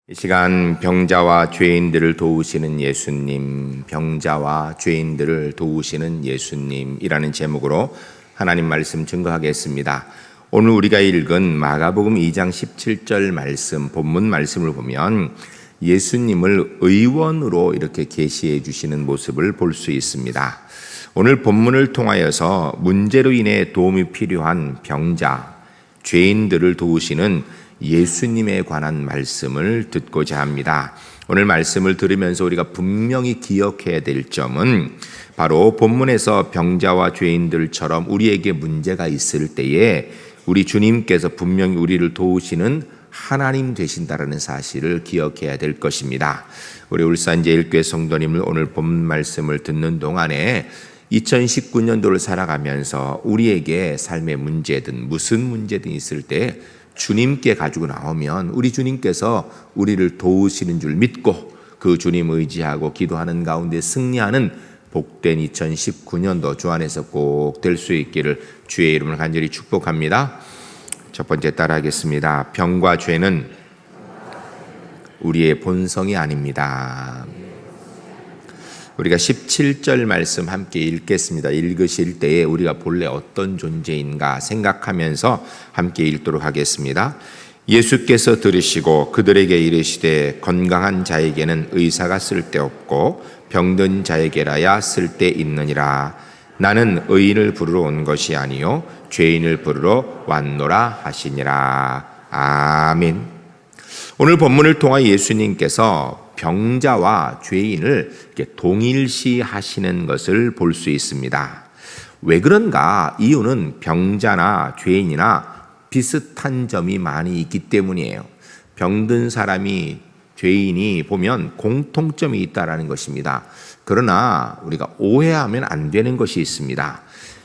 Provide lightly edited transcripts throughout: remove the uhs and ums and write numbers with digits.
이 시간 병자와 죄인들을 도우시는 예수님, 병자와 죄인들을 도우시는 예수님이라는 제목으로 하나님 말씀 증거하겠습니다. 오늘 우리가 읽은 마가복음 2장 17절 말씀, 본문 말씀을 보면 예수님을 의원으로 이렇게 계시해 주시는 모습을 볼 수 있습니다. 오늘 본문을 통하여서 문제로 인해 도움이 필요한 병자, 죄인들을 도우시는 예수님에 관한 말씀을 듣고자 합니다. 오늘 말씀을 들으면서 우리가 분명히 기억해야 될 점은 바로 본문에서 병자와 죄인들처럼 우리에게 문제가 있을 때에 우리 주님께서 분명히 우리를 도우시는 하나님 되신다라는 사실을 기억해야 될 것입니다. 우리 울산 제1교회 성도님을 오늘 본문 말씀을 듣는 동안에 2019년도를 살아가면서 우리에게 삶의 문제든 무슨 문제든 있을 때 주님께 가지고 나오면 우리 주님께서 우리를 도우시는 줄 믿고 그 주님 의지하고 기도하는 가운데 승리하는 복된 2019년도 주 안에서 꼭 될 수 있기를 주의 이름으로 간절히 축복합니다. 첫 번째 따라하겠습니다. 병과 죄는 우리의 본성이 아닙니다. 우리가 17절 말씀 함께 읽겠습니다. 읽으실 때에 우리가 본래 어떤 존재인가 생각하면서 함께 읽도록 하겠습니다. 예수께서 들으시고 그들에게 이르시되 건강한 자에게는 의사가 쓸데없고 병든 자에게라야 쓸데있느니라. 나는 의인을 부르러 온 것이 아니요 죄인을 부르러 왔노라 하시니라. 아멘. 오늘 본문을 통하 예수님께서 병자와 죄인을 이렇게 동일시 하시는 것을 볼 수 있습니다. 왜 그런가? 이유는 병자나 죄인이나 비슷한 점이 많이 있기 때문이에요. 병든 사람이 죄인이 보면 공통점이 있다라는 것입니다. 그러나 우리가 오해하면 안 되는 것이 있습니다.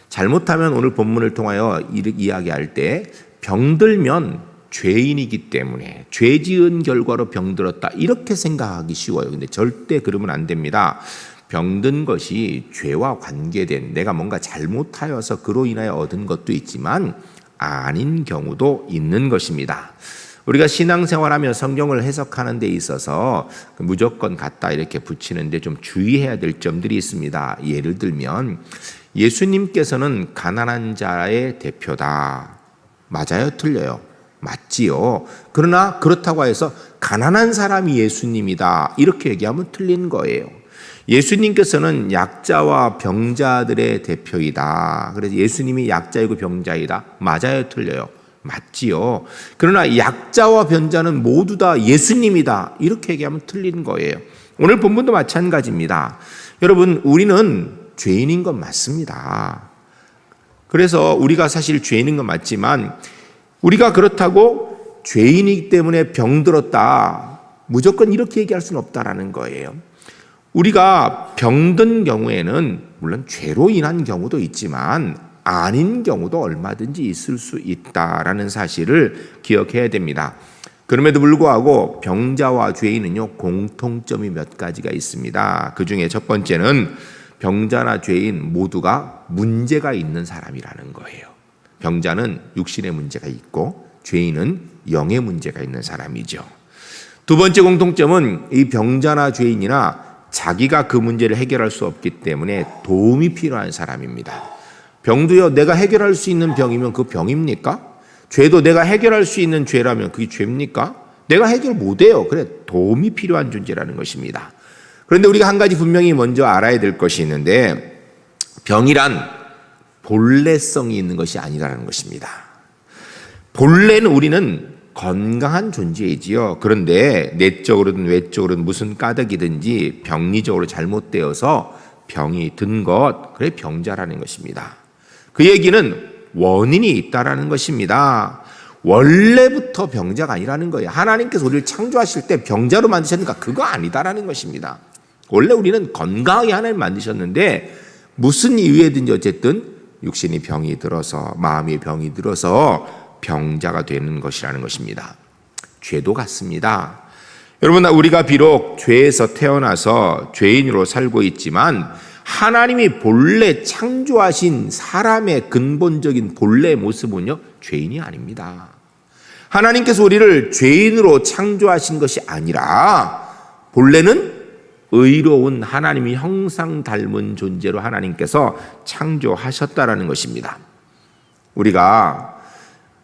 잘못하면 오늘 본문을 통하여 이야기할 때 병들면 죄인이기 때문에 죄 지은 결과로 병들었다 이렇게 생각하기 쉬워요. 근데 절대 그러면 안 됩니다. 병든 것이 죄와 관계된 내가 뭔가 잘못하여서 그로 인하여 얻은 것도 있지만 아닌 경우도 있는 것입니다. 우리가 신앙생활하며 성경을 해석하는 데 있어서 무조건 갖다 이렇게 붙이는데 좀 주의해야 될 점들이 있습니다. 예를 들면 예수님께서는 가난한 자의 대표다. 맞아요? 틀려요? 맞지요. 그러나 그렇다고 해서 가난한 사람이 예수님이다 이렇게 얘기하면 틀린 거예요. 예수님께서는 약자와 병자들의 대표이다. 그래서 예수님이 약자이고 병자이다. 맞아요, 틀려요? 맞지요. 그러나 약자와 병자는 모두 다 예수님이다 이렇게 얘기하면 틀린 거예요. 오늘 본문도 마찬가지입니다. 여러분, 우리는 죄인인 건 맞습니다. 그래서 우리가 사실 죄인인 건 맞지만 우리가 그렇다고 죄인이기 때문에 병들었다 무조건 이렇게 얘기할 수는 없다라는 거예요. 우리가 병든 경우에는 물론 죄로 인한 경우도 있지만 아닌 경우도 얼마든지 있을 수 있다라는 사실을 기억해야 됩니다. 그럼에도 불구하고 병자와 죄인은요 공통점이 몇 가지가 있습니다. 그 중에 첫 번째는 병자나 죄인 모두가 문제가 있는 사람이라는 거예요. 병자는 육신의 문제가 있고 죄인은 영의 문제가 있는 사람이죠. 두 번째 공통점은 이 병자나 죄인이나 자기가 그 문제를 해결할 수 없기 때문에 도움이 필요한 사람입니다. 병도요 내가 해결할 수 있는 병이면 그 병입니까? 죄도 내가 해결할 수 있는 죄라면 그게 죄입니까? 내가 해결 못해요. 그래 도움이 필요한 존재라는 것입니다. 그런데 우리가 한 가지 분명히 먼저 알아야 될 것이 있는데 병이란 본래성이 있는 것이 아니라는 것입니다. 본래는 우리는 건강한 존재이지요. 그런데 내적으로든 외적으로든 무슨 까닭이든지 병리적으로 잘못되어서 병이 든 것, 그래 병자라는 것입니다. 그 얘기는 원인이 있다라는 것입니다. 원래부터 병자가 아니라는 거예요. 하나님께서 우리를 창조하실 때 병자로 만드셨으니까 그거 아니다라는 것입니다. 원래 우리는 건강하게 하나님 만드셨는데 무슨 이유에든지 어쨌든 육신이 병이 들어서 마음이 병이 들어서 병자가 되는 것이라는 것입니다. 죄도 같습니다. 여러분, 우리가 비록 죄에서 태어나서 죄인으로 살고 있지만 하나님이 본래 창조하신 사람의 근본적인 본래 모습은요 죄인이 아닙니다. 하나님께서 우리를 죄인으로 창조하신 것이 아니라 본래는 의로운 하나님의 형상 닮은 존재로 하나님께서 창조하셨다라는 것입니다. 우리가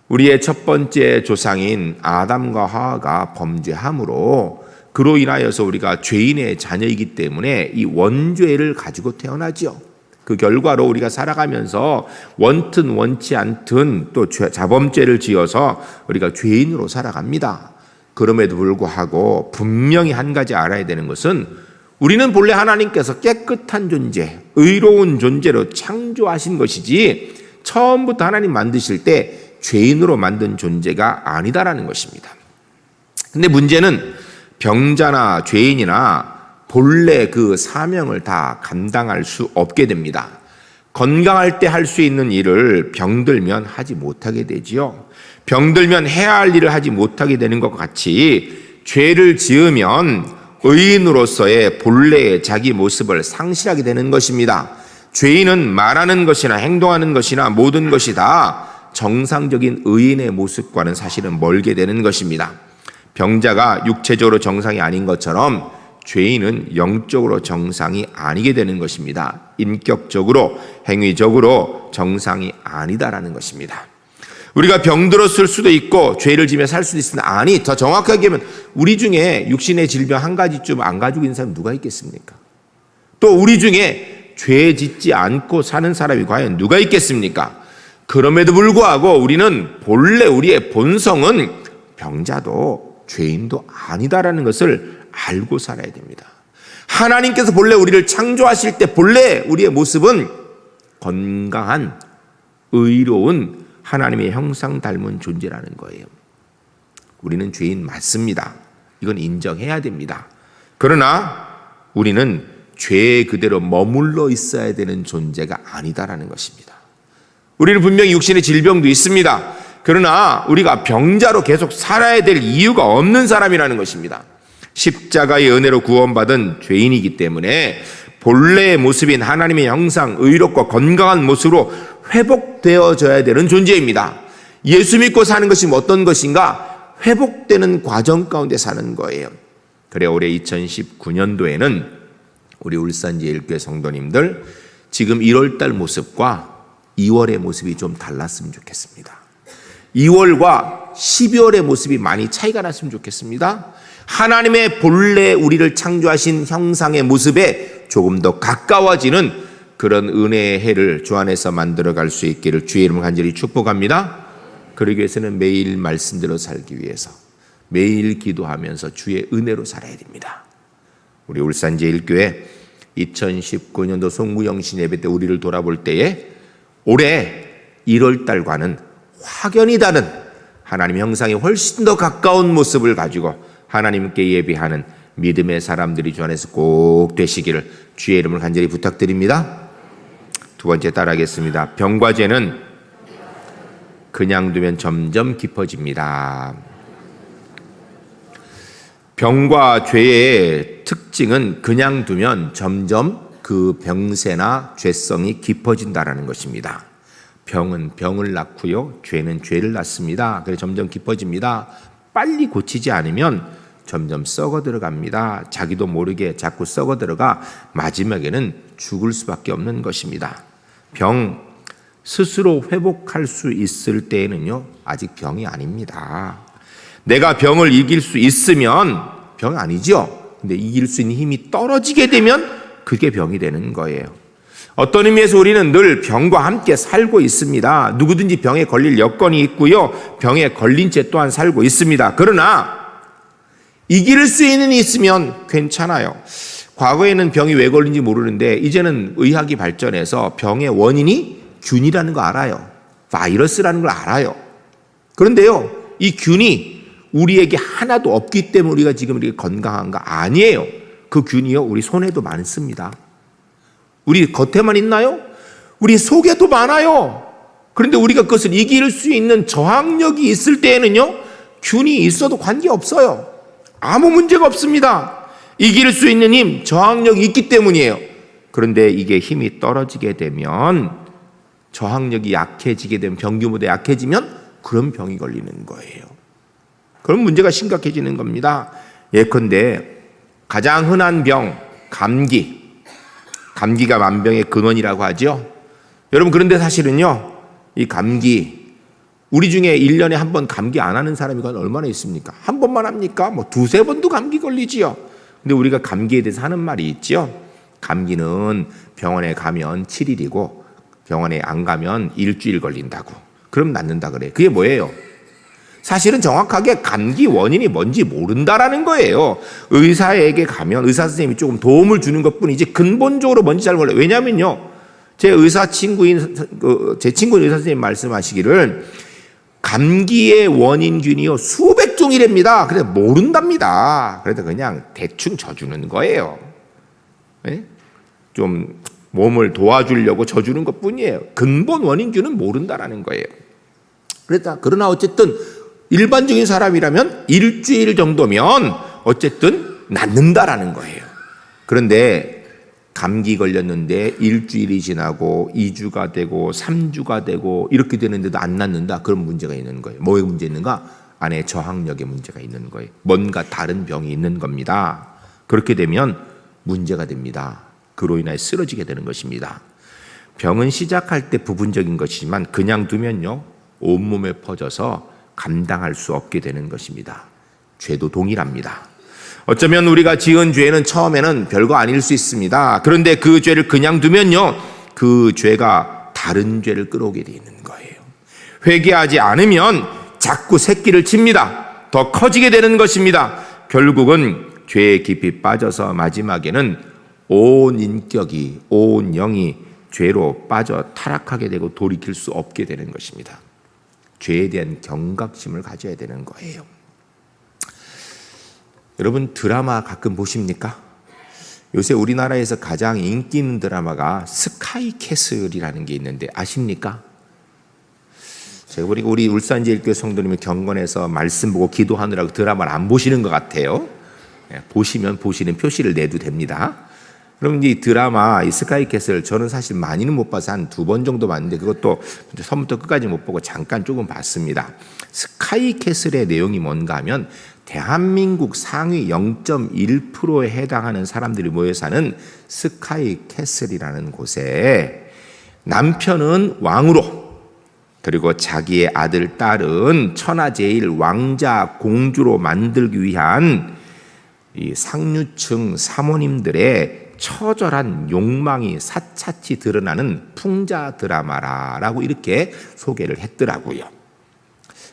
우리의 첫 번째 조상인 아담과 하와가 범죄함으로 그로 인하여서 우리가 죄인의 자녀이기 때문에 이 원죄를 가지고 태어나죠. 그 결과로 우리가 살아가면서 원튼 원치 않든 또 자범죄를 지어서 우리가 죄인으로 살아갑니다. 그럼에도 불구하고 분명히 한 가지 알아야 되는 것은 우리는 본래 하나님께서 깨끗한 존재, 의로운 존재로 창조하신 것이지 처음부터 하나님 만드실 때 죄인으로 만든 존재가 아니다라는 것입니다. 근데 문제는 병자나 죄인이나 본래 그 사명을 다 감당할 수 없게 됩니다. 건강할 때 할 수 있는 일을 병들면 하지 못하게 되지요. 병들면 해야 할 일을 하지 못하게 되는 것 같이 죄를 지으면 의인으로서의 본래의 자기 모습을 상실하게 되는 것입니다. 죄인은 말하는 것이나 행동하는 것이나 모든 것이 다 정상적인 의인의 모습과는 사실은 멀게 되는 것입니다. 병자가 육체적으로 정상이 아닌 것처럼 죄인은 영적으로 정상이 아니게 되는 것입니다. 인격적으로, 행위적으로 정상이 아니다라는 것입니다. 우리가 병들었을 수도 있고 죄를 지며 살 수도 있으나 아니, 더 정확하게 하면 우리 중에 육신의 질병 한 가지쯤 안 가지고 있는 사람 누가 있겠습니까? 또 우리 중에 죄 짓지 않고 사는 사람이 과연 누가 있겠습니까? 그럼에도 불구하고 우리는 본래 우리의 본성은 병자도 죄인도 아니다라는 것을 알고 살아야 됩니다. 하나님께서 본래 우리를 창조하실 때 본래 우리의 모습은 건강한 의로운 하나님의 형상 닮은 존재라는 거예요. 우리는 죄인 맞습니다. 이건 인정해야 됩니다. 그러나 우리는 죄 그대로 머물러 있어야 되는 존재가 아니다라는 것입니다. 우리는 분명히 육신의 질병도 있습니다. 그러나 우리가 병자로 계속 살아야 될 이유가 없는 사람이라는 것입니다. 십자가의 은혜로 구원받은 죄인이기 때문에 본래의 모습인 하나님의 형상, 의롭고 건강한 모습으로 회복되어져야 되는 존재입니다. 예수 믿고 사는 것이 어떤 것인가? 회복되는 과정 가운데 사는 거예요. 그래 올해 2019년도에는 우리 울산제일교회 성도님들 지금 1월달 모습과 2월의 모습이 좀 달랐으면 좋겠습니다. 2월과 12월의 모습이 많이 차이가 났으면 좋겠습니다. 하나님의 본래 우리를 창조하신 형상의 모습에 조금 더 가까워지는 그런 은혜의 해를 주 안에서 만들어갈 수 있기를 주의 이름으로 간절히 축복합니다. 그러기 위해서는 매일 말씀대로 살기 위해서 매일 기도하면서 주의 은혜로 살아야 됩니다. 우리 울산제일교회 2019년도 송구영신 예배 때 우리를 돌아볼 때에 올해 1월달과는 확연히 다른 하나님 형상에 훨씬 더 가까운 모습을 가지고 하나님께 예배하는 믿음의 사람들이 주 안에서 꼭 되시기를 주의 이름을 간절히 부탁드립니다. 두 번째 따라하겠습니다. 병과 죄는 그냥 두면 점점 깊어집니다. 병과 죄의 특징은 그냥 두면 점점 그 병세나 죄성이 깊어진다라는 것입니다. 병은 병을 낳고요, 죄는 죄를 낳습니다. 그래서 점점 깊어집니다. 빨리 고치지 않으면 점점 썩어 들어갑니다. 자기도 모르게 자꾸 썩어 들어가 마지막에는 죽을 수밖에 없는 것입니다. 병 스스로 회복할 수 있을 때에는요, 아직 병이 아닙니다. 내가 병을 이길 수 있으면 병 아니죠. 근데 이길 수 있는 힘이 떨어지게 되면 그게 병이 되는 거예요. 어떤 의미에서 우리는 늘 병과 함께 살고 있습니다. 누구든지 병에 걸릴 여건이 있고요, 병에 걸린 채 또한 살고 있습니다. 그러나 이길 수 있는 힘이 있으면 괜찮아요. 과거에는 병이 왜 걸린지 모르는데 이제는 의학이 발전해서 병의 원인이 균이라는 거 알아요. 바이러스라는 걸 알아요. 그런데요, 이 균이 우리에게 하나도 없기 때문에 우리가 지금 이렇게 건강한가? 아니에요. 그 균이요, 우리 손에도 많습니다. 우리 겉에만 있나요? 우리 속에도 많아요. 그런데 우리가 그것을 이길 수 있는 저항력이 있을 때에는요, 균이 있어도 관계없어요. 아무 문제가 없습니다. 이길 수 있는 힘, 저항력이 있기 때문이에요. 그런데 이게 힘이 떨어지게 되면, 저항력이 약해지게 되면, 병규모대 약해지면 그런 병이 걸리는 거예요. 그럼 문제가 심각해지는 겁니다. 예컨대 가장 흔한 병, 감기가 만병의 근원이라고 하죠. 여러분, 그런데 사실은요, 이 감기, 우리 중에 1년에 한 번 감기 안 하는 사람이 얼마나 있습니까? 한 번만 합니까? 뭐 두세 번도 감기 걸리지요. 근데 우리가 감기에 대해서 하는 말이 있죠. 감기는 병원에 가면 7일이고 병원에 안 가면 일주일 걸린다고. 그럼 낫는다 그래. 그게 뭐예요? 사실은 정확하게 감기 원인이 뭔지 모른다라는 거예요. 의사에게 가면 의사 선생님이 조금 도움을 주는 것뿐이지 근본적으로 뭔지 잘 몰라요. 왜냐면요, 제 친구인 의사 선생님 말씀하시기를 감기의 원인균이요 수백 종이랍니다. 그래서 모른답니다. 그래서 그냥 대충 져주는 거예요. 네? 좀 몸을 도와주려고 져주는 것뿐이에요. 근본 원인균은 모른다라는 거예요. 그러나 어쨌든 일반적인 사람이라면 일주일 정도면 어쨌든 낫는다라는 거예요. 그런데 감기 걸렸는데 일주일이 지나고 2주가 되고 3주가 되고 이렇게 되는데도 안 낫는다. 그런 문제가 있는 거예요. 뭐에 문제 있는가? 안에 저항력에 문제가 있는 거예요. 뭔가 다른 병이 있는 겁니다. 그렇게 되면 문제가 됩니다. 그로 인해 쓰러지게 되는 것입니다. 병은 시작할 때 부분적인 것이지만 그냥 두면요, 온몸에 퍼져서 감당할 수 없게 되는 것입니다. 죄도 동일합니다. 어쩌면 우리가 지은 죄는 처음에는 별거 아닐 수 있습니다. 그런데 그 죄를 그냥 두면요, 그 죄가 다른 죄를 끌어오게 되어 있는 거예요. 회개하지 않으면 자꾸 새끼를 칩니다. 더 커지게 되는 것입니다. 결국은 죄에 깊이 빠져서 마지막에는 온 인격이, 온 영이 죄로 빠져 타락하게 되고 돌이킬 수 없게 되는 것입니다. 죄에 대한 경각심을 가져야 되는 거예요. 여러분, 드라마 가끔 보십니까? 요새 우리나라에서 가장 인기 있는 드라마가 스카이캐슬이라는 게 있는데 아십니까? 제가 보니까 우리 울산제일교회 성도님이 경건에서 말씀 보고 기도하느라고 드라마를 안 보시는 것 같아요. 보시면 보시는 표시를 내도 됩니다. 그럼 이 드라마, 이 스카이캐슬, 저는 사실 많이는 못 봐서 한 2번 정도 봤는데 그것도 처음부터 끝까지 못 보고 잠깐 조금 봤습니다. 스카이캐슬의 내용이 뭔가 하면 대한민국 상위 0.1%에 해당하는 사람들이 모여 사는 스카이캐슬이라는 곳에 남편은 왕으로, 그리고 자기의 아들, 딸은 천하제일 왕자, 공주로 만들기 위한 이 상류층 사모님들의 처절한 욕망이 사차치 드러나는 풍자 드라마라고 이렇게 소개를 했더라고요.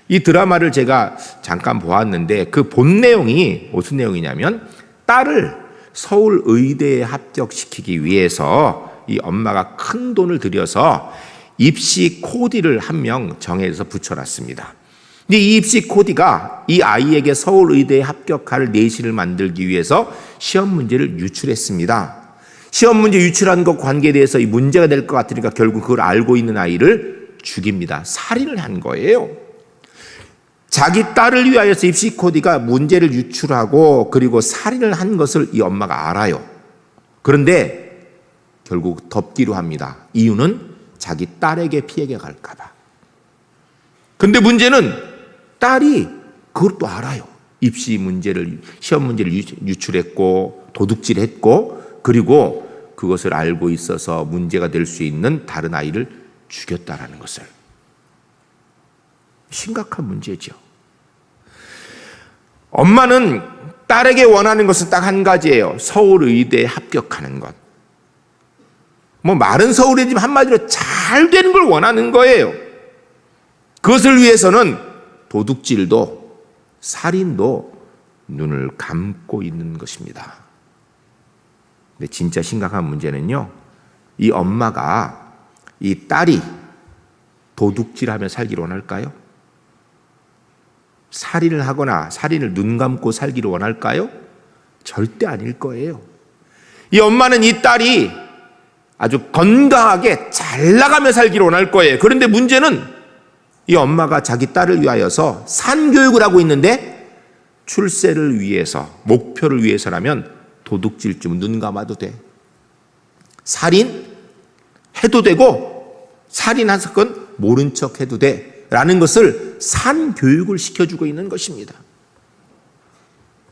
이 드라마를 제가 잠깐 보았는데 그 본 내용이 무슨 내용이냐면, 딸을 서울 의대에 합격시키기 위해서 이 엄마가 큰 돈을 들여서 입시 코디를 한 명 정해서 붙여놨습니다. 근데 이 입시 코디가 이 아이에게 서울 의대에 합격할 내신을 만들기 위해서 시험 문제를 유출했습니다. 시험 문제 유출한 것 관계에 대해서 이 문제가 될 것 같으니까 결국 그걸 알고 있는 아이를 죽입니다. 살인을 한 거예요. 자기 딸을 위하여서 입시 코디가 문제를 유출하고 그리고 살인을 한 것을 이 엄마가 알아요. 그런데 결국 덮기로 합니다. 이유는 자기 딸에게 피해가 갈까 봐. 근데 문제는 딸이 그것도 알아요. 시험 문제를 유출했고 도둑질했고 그리고 그것을 알고 있어서 문제가 될 수 있는 다른 아이를 죽였다라는 것을. 심각한 문제죠. 엄마는 딸에게 원하는 것은 딱 한 가지예요. 서울의대에 합격하는 것. 뭐 말은 서울이지만 한마디로 잘 되는 걸 원하는 거예요. 그것을 위해서는 도둑질도 살인도 눈을 감고 있는 것입니다. 근데 진짜 심각한 문제는요, 이 엄마가 이 딸이 도둑질하며 살기를 원할까요? 살인을 하거나 살인을 눈 감고 살기를 원할까요? 절대 아닐 거예요. 이 엄마는 이 딸이 아주 건강하게 잘 나가며 살기를 원할 거예요. 그런데 문제는 이 엄마가 자기 딸을 위하여서 산교육을 하고 있는데 출세를 위해서, 목표를 위해서라면 도둑질쯤 눈 감아도 돼. 살인 해도 되고 살인한 사건 모른 척 해도 돼 라는 것을 산교육을 시켜주고 있는 것입니다.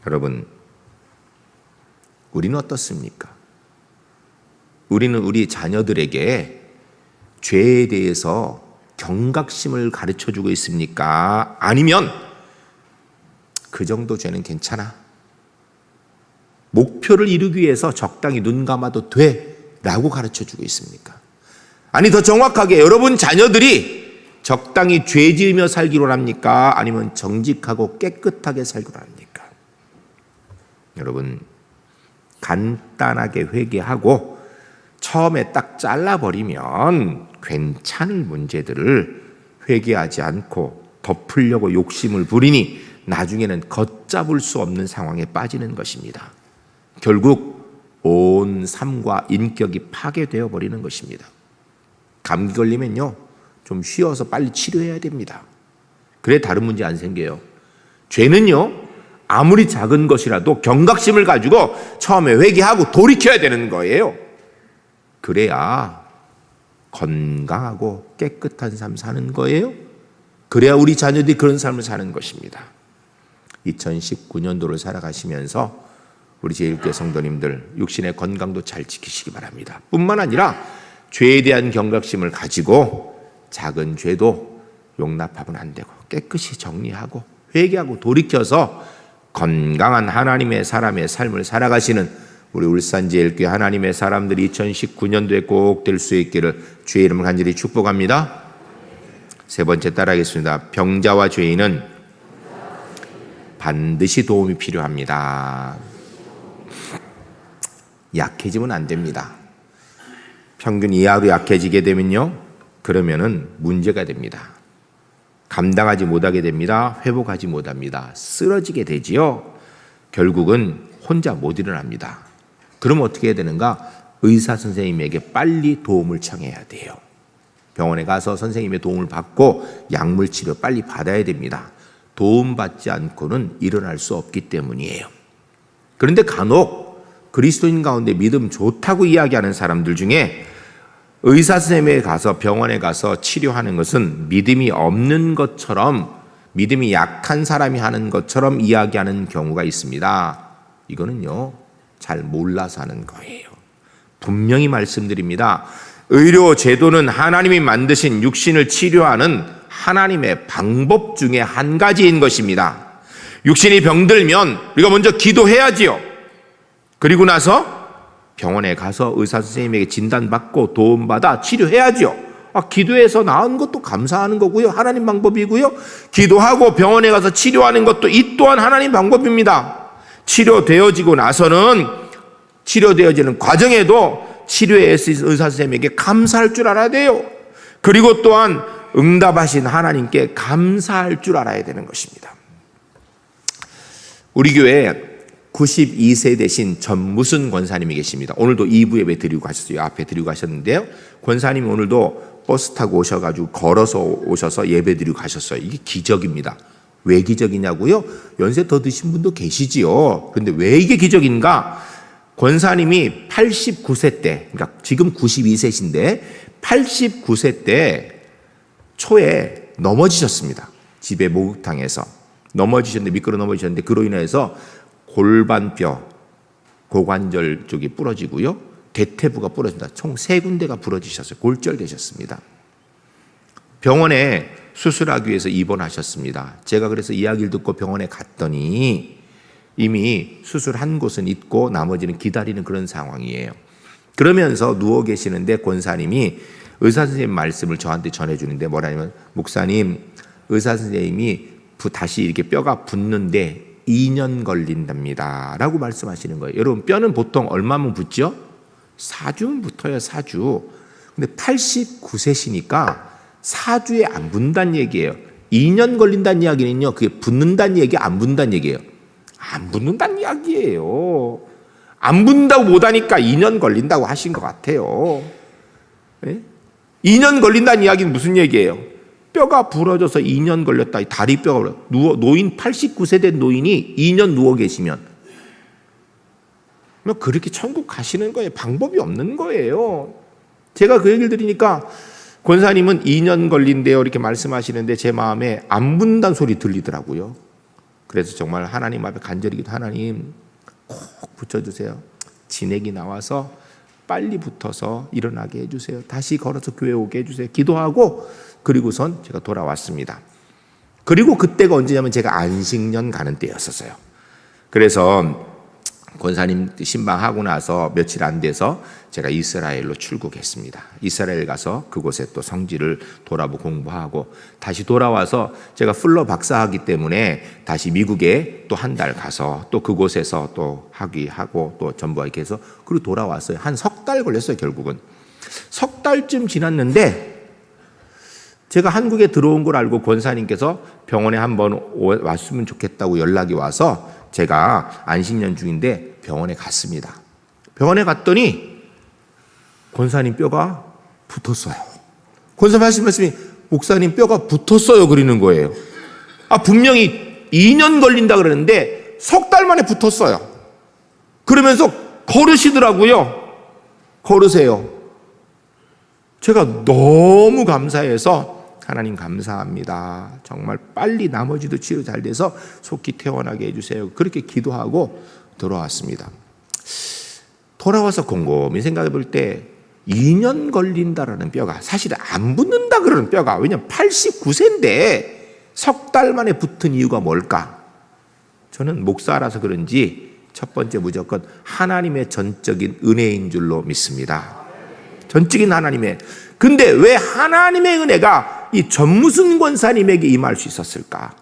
여러분, 우리는 어떻습니까? 우리는 우리 자녀들에게 죄에 대해서 경각심을 가르쳐주고 있습니까? 아니면 그 정도 죄는 괜찮아, 목표를 이루기 위해서 적당히 눈 감아도 돼 라고 가르쳐주고 있습니까? 아니, 더 정확하게 여러분 자녀들이 적당히 죄 지으며 살기로 합니까? 아니면 정직하고 깨끗하게 살기로 합니까? 여러분, 간단하게 회개하고 처음에 딱 잘라버리면 괜찮을 문제들을 회개하지 않고 덮으려고 욕심을 부리니 나중에는 걷잡을 수 없는 상황에 빠지는 것입니다. 결국 온 삶과 인격이 파괴되어 버리는 것입니다. 감기 걸리면요, 좀 쉬어서 빨리 치료해야 됩니다. 그래 다른 문제 안 생겨요. 죄는요, 아무리 작은 것이라도 경각심을 가지고 처음에 회개하고 돌이켜야 되는 거예요. 그래야 건강하고 깨끗한 삶 사는 거예요. 그래야 우리 자녀들이 그런 삶을 사는 것입니다. 2019년도를 살아가시면서 우리 제1교회 성도님들 육신의 건강도 잘 지키시기 바랍니다. 뿐만 아니라 죄에 대한 경각심을 가지고 작은 죄도 용납하면 안 되고 깨끗이 정리하고 회개하고 돌이켜서 건강한 하나님의 사람의 삶을 살아가시는 우리 울산제일교회 하나님의 사람들이 2019년도에 꼭 될 수 있기를 주의 이름을 간절히 축복합니다. 세 번째 따라하겠습니다. 병자와 죄인은 반드시 도움이 필요합니다. 약해지면 안 됩니다. 평균 이하로 약해지게 되면요, 그러면은 문제가 됩니다. 감당하지 못하게 됩니다. 회복하지 못합니다. 쓰러지게 되지요. 결국은 혼자 못 일어납니다. 그럼 어떻게 해야 되는가? 의사 선생님에게 빨리 도움을 청해야 돼요. 병원에 가서 선생님의 도움을 받고 약물 치료 빨리 받아야 됩니다. 도움받지 않고는 일어날 수 없기 때문이에요. 그런데 간혹 그리스도인 가운데 믿음 좋다고 이야기하는 사람들 중에 의사 선생님에 가서 병원에 가서 치료하는 것은 믿음이 없는 것처럼, 믿음이 약한 사람이 하는 것처럼 이야기하는 경우가 있습니다. 이거는요, 잘 몰라서 하는 거예요. 분명히 말씀드립니다. 의료 제도는 하나님이 만드신 육신을 치료하는 하나님의 방법 중에 한 가지인 것입니다. 육신이 병들면 우리가 먼저 기도해야지요. 그리고 나서 병원에 가서 의사 선생님에게 진단받고 도움받아 치료해야지요. 기도해서 나은 것도 감사하는 거고요. 하나님 방법이고요. 기도하고 병원에 가서 치료하는 것도 이 또한 하나님 방법입니다. 치료되어지고 나서는 치료되어지는 과정에도 치료에 애쓰신 의사 선생님에게 감사할 줄 알아야 돼요. 그리고 또한 응답하신 하나님께 감사할 줄 알아야 되는 것입니다. 우리 교회에 92세 되신 전무순 권사님이 계십니다. 오늘도 2부 예배 드리고 가셨어요. 앞에 드리고 가셨는데요. 권사님이 오늘도 버스 타고 오셔가지고 걸어서 오셔서 예배 드리고 가셨어요. 이게 기적입니다. 왜 기적이냐고요? 연세 더 드신 분도 계시지요. 그런데 왜 이게 기적인가? 권사님이 89세 때, 그러니까 지금 92세신데 89세 때 초에 넘어지셨습니다. 집에 목욕탕에서 넘어지셨는데, 미끄러 넘어지셨는데 그로 인해서 골반뼈, 고관절 쪽이 부러지고요, 대퇴부가 부러진다. 총 3군데가 부러지셨어요. 골절되셨습니다. 병원에 수술하기 위해서 입원하셨습니다. 제가 그래서 이야기를 듣고 병원에 갔더니 이미 수술한 곳은 있고 나머지는 기다리는 그런 상황이에요. 그러면서 누워 계시는데 권사님이 의사 선생님 말씀을 저한테 전해주는데 뭐라냐면, 목사님, 의사 선생님이 다시 이렇게 뼈가 붙는데 2년 걸린답니다 라고 말씀하시는 거예요. 여러분, 뼈는 보통 얼마면 붙죠? 4주면 붙어요. 4주. 근데 89세시니까 4주에 안 붙는다는 얘기예요. 2년 걸린다는 이야기는요, 그게 붙는다는 얘기, 안 붙는다는 얘기예요. 안 붙는다는 이야기예요. 안 붙는다고 못하니까 2년 걸린다고 하신 것 같아요. 네? 2년 걸린다는 이야기는 무슨 얘기예요? 뼈가 부러져서 2년 걸렸다. 다리뼈가 노인 89세 된 노인이 2년 누워 계시면 그렇게 천국 가시는 거예요. 방법이 없는 거예요. 제가 그 얘기를 들으니까 권사님은 2년 걸린대요 이렇게 말씀하시는데 제 마음에 안 붙는다는 소리 들리더라고요. 그래서 정말 하나님 앞에 간절히 기도, 하나님 꼭 붙여주세요. 진액이 나와서 빨리 붙어서 일어나게 해주세요. 다시 걸어서 교회 오게 해주세요. 기도하고 그리고선 제가 돌아왔습니다. 그리고 그때가 언제냐면 제가 안식년 가는 때였었어요. 그래서 권사님 신방하고 나서 며칠 안 돼서 제가 이스라엘로 출국했습니다. 이스라엘 가서 그곳에 또 성지를 돌아보고 공부하고 다시 돌아와서 제가 풀러 박사하기 때문에 다시 미국에 또 한 달 가서 또 그곳에서 또 학위하고 또 전부하게 해서 그리고 돌아왔어요. 한 석 달 걸렸어요. 결국은 석 달쯤 지났는데 제가 한국에 들어온 걸 알고 권사님께서 병원에 한번 왔으면 좋겠다고 연락이 와서 제가 안식년 중인데 병원에 갔습니다. 병원에 갔더니 권사님 뼈가 붙었어요. 권사님 하신 말씀이 목사님 뼈가 붙었어요 그러는 거예요. 분명히 2년 걸린다 그러는데 석 달 만에 붙었어요. 그러면서 걸으시더라고요. 걸으세요. 제가 너무 감사해서 하나님 감사합니다. 정말 빨리 나머지도 치료 잘 돼서 속히 퇴원하게 해주세요. 그렇게 기도하고 돌아왔습니다. 돌아와서 곰곰이 생각해 볼 때 2년 걸린다라는 뼈가 사실 안 붙는다 그러는 뼈가 왜냐면 89세인데 석 달 만에 붙은 이유가 뭘까? 저는 목사라서 그런지 첫 번째 무조건 하나님의 전적인 은혜인 줄로 믿습니다. 전적인 하나님의. 근데 왜 하나님의 은혜가 이 전무순 권사님에게 임할 수 있었을까?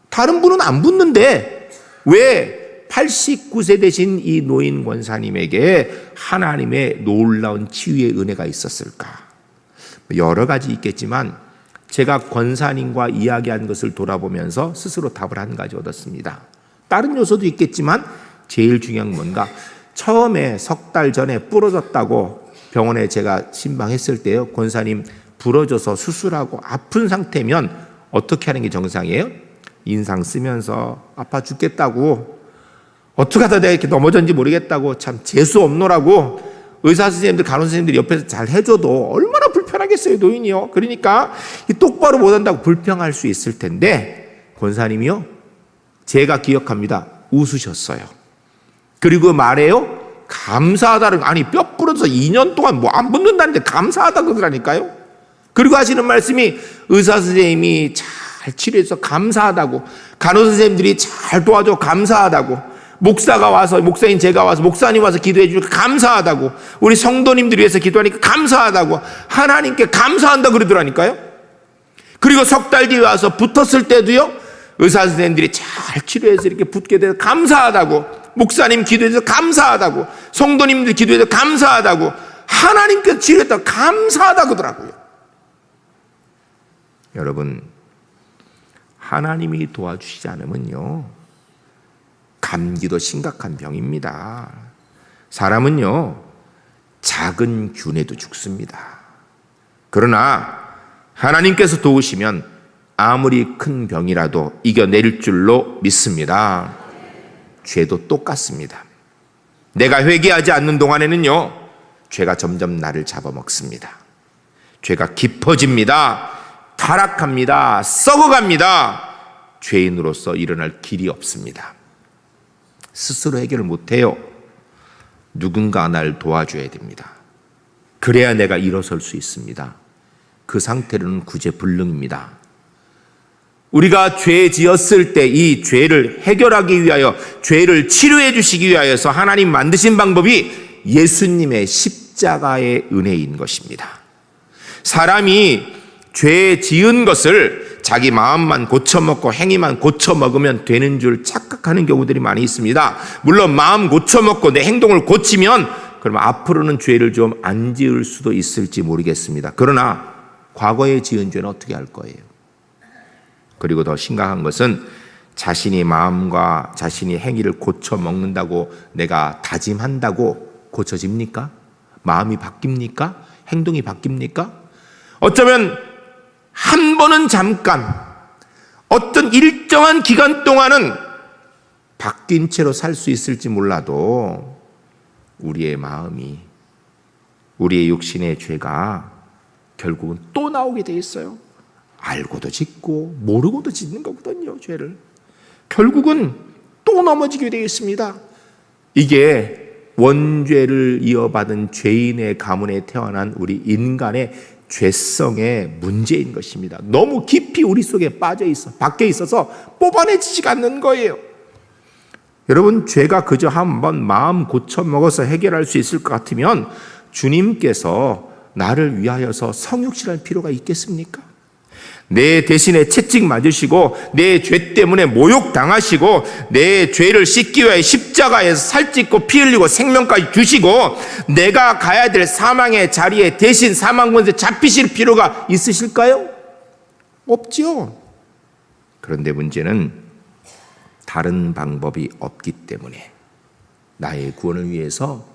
다른 분은 안 붙는데 왜 89세 되신 이 노인 권사님에게 하나님의 놀라운 치유의 은혜가 있었을까? 여러 가지 있겠지만 제가 권사님과 이야기한 것을 돌아보면서 스스로 답을 한 가지 얻었습니다. 다른 요소도 있겠지만 제일 중요한 건 뭔가? 처음에 석 달 전에 부러졌다고 병원에 제가 신방했을 때요, 권사님 부러져서 수술하고 아픈 상태면 어떻게 하는 게 정상이에요? 인상 쓰면서 아파 죽겠다고, 어떻게 하다 내가 이렇게 넘어졌는지 모르겠다고, 참 재수 없노라고 의사 선생님들, 간호사 선생님들이 옆에서 잘 해줘도 얼마나 불편하겠어요, 노인이요. 그러니까 똑바로 못한다고 불평할 수 있을 텐데 권사님이요, 제가 기억합니다, 웃으셨어요. 그리고 말해요, 감사하다는, 아니 뼈 부러져서 2년 동안 뭐 안 붙는다는데 감사하다 그러더라니까요. 그리고 하시는 말씀이 의사 선생님이 잘 치료해서 감사하다고, 간호사 선생님들이 잘 도와줘 감사하다고, 목사가 와서, 목사인 제가 와서, 목사님 와서 기도해 주니까 감사하다고, 우리 성도님들 위해서 기도하니까 감사하다고, 하나님께 감사한다 그러더라니까요. 그리고 석 달 뒤에 와서 붙었을 때도요, 의사 선생님들이 잘 치료해서 이렇게 붙게 돼서 감사하다고, 목사님 기도해서 감사하다고, 성도님들 기도해서 감사하다고, 하나님께서 치료했다고 감사하다고 그러더라고요. 여러분, 하나님이 도와주시지 않으면요, 감기도 심각한 병입니다. 사람은요, 작은 균에도 죽습니다. 그러나 하나님께서 도우시면 아무리 큰 병이라도 이겨낼 줄로 믿습니다. 죄도 똑같습니다. 내가 회개하지 않는 동안에는요, 죄가 점점 나를 잡아먹습니다. 죄가 깊어집니다. 타락합니다. 썩어갑니다. 죄인으로서 일어날 길이 없습니다. 스스로 해결을 못해요. 누군가 날 도와줘야 됩니다. 그래야 내가 일어설 수 있습니다. 그 상태로는 구제불능입니다. 우리가 죄 지었을 때 이 죄를 해결하기 위하여, 죄를 치료해 주시기 위하여서 하나님 만드신 방법이 예수님의 십자가의 은혜인 것입니다. 사람이 죄 지은 것을 자기 마음만 고쳐먹고 행위만 고쳐먹으면 되는 줄 착각하는 경우들이 많이 있습니다. 물론 마음 고쳐먹고 내 행동을 고치면 그러면 앞으로는 죄를 좀 안 지을 수도 있을지 모르겠습니다. 그러나 과거에 지은 죄는 어떻게 할 거예요? 그리고 더 심각한 것은 자신이 마음과 자신이 행위를 고쳐먹는다고, 내가 다짐한다고 고쳐집니까? 마음이 바뀝니까? 행동이 바뀝니까? 어쩌면 한 번은 잠깐, 어떤 일정한 기간 동안은 바뀐 채로 살 수 있을지 몰라도 우리의 마음이, 우리의 육신의 죄가 결국은 또 나오게 돼 있어요. 알고도 짓고 모르고도 짓는 거거든요, 죄를. 결국은 또 넘어지게 되어 있습니다. 이게 원죄를 이어받은 죄인의 가문에 태어난 우리 인간의 죄성의 문제인 것입니다. 너무 깊이 우리 속에 박혀 있어서 뽑아내지지가 않는 거예요. 여러분, 죄가 그저 한번 마음 고쳐 먹어서 해결할 수 있을 것 같으면 주님께서 나를 위하여서 성육신할 필요가 있겠습니까? 내 대신에 채찍 맞으시고 내 죄 때문에 모욕 당하시고 내 죄를 씻기 위해 십자가에서 살찢고 피 흘리고 생명까지 주시고 내가 가야 될 사망의 자리에 대신 사망권세 잡히실 필요가 있으실까요? 없지요. 그런데 문제는 다른 방법이 없기 때문에 나의 구원을 위해서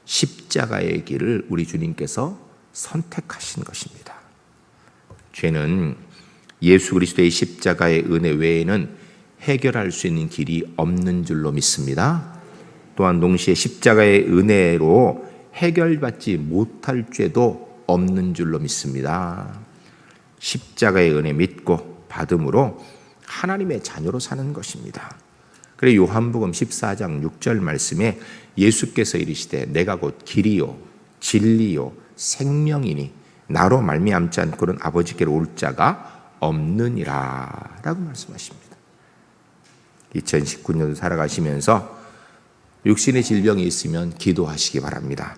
십자가의 길을 우리 주님께서 선택하신 것입니다. 죄는 예수 그리스도의 십자가의 은혜 외에는 해결할 수 있는 길이 없는 줄로 믿습니다. 또한 동시에 십자가의 은혜로 해결받지 못할 죄도 없는 줄로 믿습니다. 십자가의 은혜 믿고 받음으로 하나님의 자녀로 사는 것입니다. 그래서 요한복음 14장 6절 말씀에 예수께서 이르시되 내가 곧 길이요 진리요 생명이니 나로 말미암지 않고는 아버지께로 올 자가 없느니라 라고 말씀하십니다. 2019년도 살아가시면서 육신의 질병이 있으면 기도하시기 바랍니다.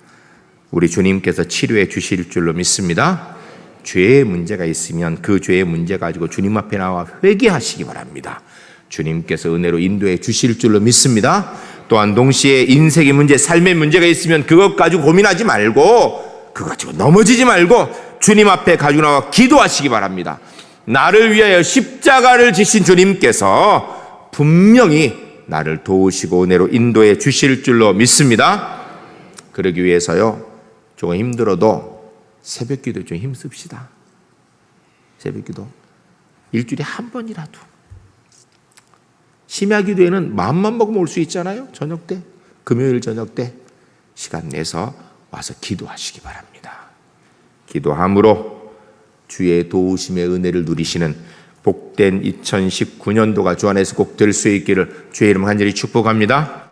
우리 주님께서 치료해 주실 줄로 믿습니다. 죄의 문제가 있으면 그 죄의 문제 가지고 주님 앞에 나와 회개하시기 바랍니다. 주님께서 은혜로 인도해 주실 줄로 믿습니다. 또한 동시에 인생의 문제, 삶의 문제가 있으면 그것 가지고 고민하지 말고 그것 가지고 넘어지지 말고 주님 앞에 가지고 나와 기도하시기 바랍니다. 나를 위하여 십자가를 지신 주님께서 분명히 나를 도우시고 은혜로 인도해 주실 줄로 믿습니다. 그러기 위해서요, 조금 힘들어도 새벽 기도 좀 힘씁시다. 새벽 기도 일주일에 한 번이라도. 심야 기도에는 마음만 먹으면 올 수 있잖아요. 저녁 때, 금요일 저녁 때 시간 내서 와서 기도하시기 바랍니다. 기도함으로 주의 도우심의 은혜를 누리시는 복된 2019년도가 주 안에서 꼭 될 수 있기를 주의 이름 간절히 축복합니다.